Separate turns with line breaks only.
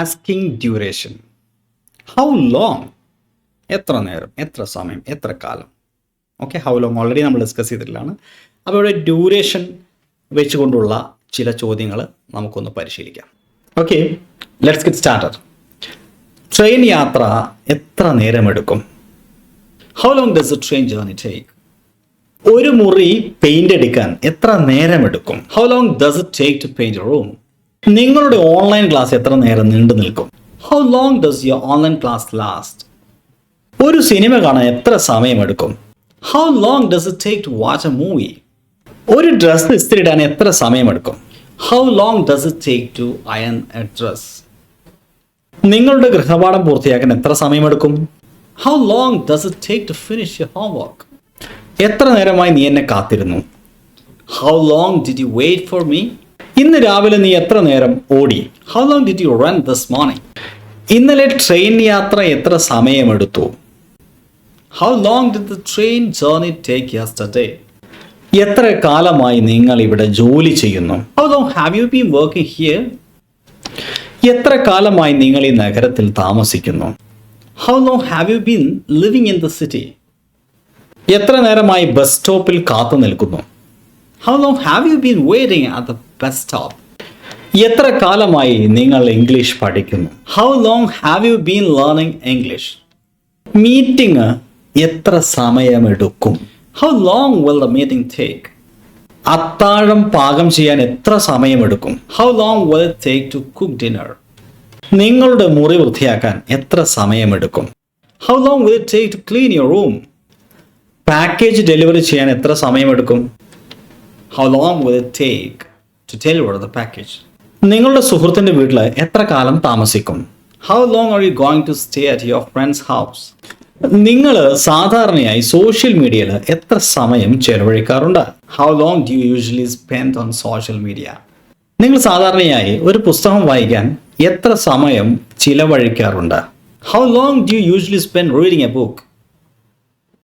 Asking duration. How long, എത്ര നേരം, എത്ര സമയം, എത്ര കാലം. ഓക്കെ, ഹൗ ലോങ് ഓൾറെഡി നമ്മൾ ഡിസ്കസ് ചെയ്തിട്ടുള്ളതാണ്. അപ്പോൾ ഇവിടെ ഡ്യൂറേഷൻ വെച്ചുകൊണ്ടുള്ള ചില ചോദ്യങ്ങൾ നമുക്കൊന്ന് പരിശീലിക്കാം. Okay, let's get started. Train യാത്ര എത്ര നേരമെടുക്കും? How long does a train journey take? ഒരു മുറി പെയിന്റ് അടിക്കാൻ എത്ര നേരമെടുക്കും? How long does it take to paint a room? നിങ്ങളുടെ ഓൺലൈൻ ക്ലാസ് എത്ര നേരം നീണ്ടു നിൽക്കും? How long does your online class last? ഒരു സിനിമ കാണാൻ എത്ര സമയമെടുക്കും? How long does it take to watch a movie? ഒരു ഡ്രസ്സ് ഇസ്തിരിയിടാൻ എത്ര സമയമെടുക്കും? How long does it take to iron a dress? നിങ്ങളുടെ ഗൃഹപാഠം പൂർത്തിയാക്കാൻ എത്ര സമയമെടുക്കും? How long does it take to finish your homework? എത്ര നേരമായി നീ എന്നെ കാത്തിരുന്നു? How long did you wait for me? ഇന്ന് രാവിലെ നീ എത്ര നേരം ഓടി? How long did you run this morning? ഇന്നലെ ട്രെയിൻ യാത്ര എത്ര സമയമെടുത്തു? How long did the train journey take yesterday? എത്ര കാലമായി നിങ്ങൾ ഇവിടെ ജോലി ചെയ്യുന്നു? How long have you been working here? എത്ര കാലമായി നിങ്ങൾ ഈ നഗരത്തിൽ താമസിക്കുന്നു? How long have you been living in the city? എത്ര നേരമായി ബസ് സ്റ്റോപ്പിൽ കാത്തു നിൽക്കുന്നു? How long have you been waiting at the bus stop? എത്ര കാലമായി നിങ്ങൾ ഇംഗ്ലീഷ് പഠിക്കുന്നു? How long have you been learning English? Meeting എത്ര സമയമെടുക്കും? How long will the meeting take? അത്താഴം പാകം ചെയ്യാൻ എത്ര സമയമെടുക്കും? How long will it take to cook dinner? നിങ്ങളുടെ മുറി വൃത്തിയാക്കാൻ എത്ര സമയമെടുക്കും? How long will it take to clean your room? Package delivery ചെയ്യാൻ എത്ര സമയമെടുക്കും? How long will it take to deliver the package? നിങ്ങളുടെ സുഹൃത്തിൻ്റെ വീട്ടിൽ എത്ര കാലം താമസിക്കും? How long are you going to stay at your friend's house? നിങ്ങൾ സാധാരണയായി സോഷ്യൽ മീഡിയയിൽ എത്ര സമയം ചെലവഴിക്കാറുണ്ട്? How long do you usually spend on social media? നിങ്ങൾ സാധാരണയായി ഒരു പുസ്തകം വായിക്കാൻ എത്ര സമയം ചിലവഴിക്കാറുണ്ട്? How long do you usually spend reading a book?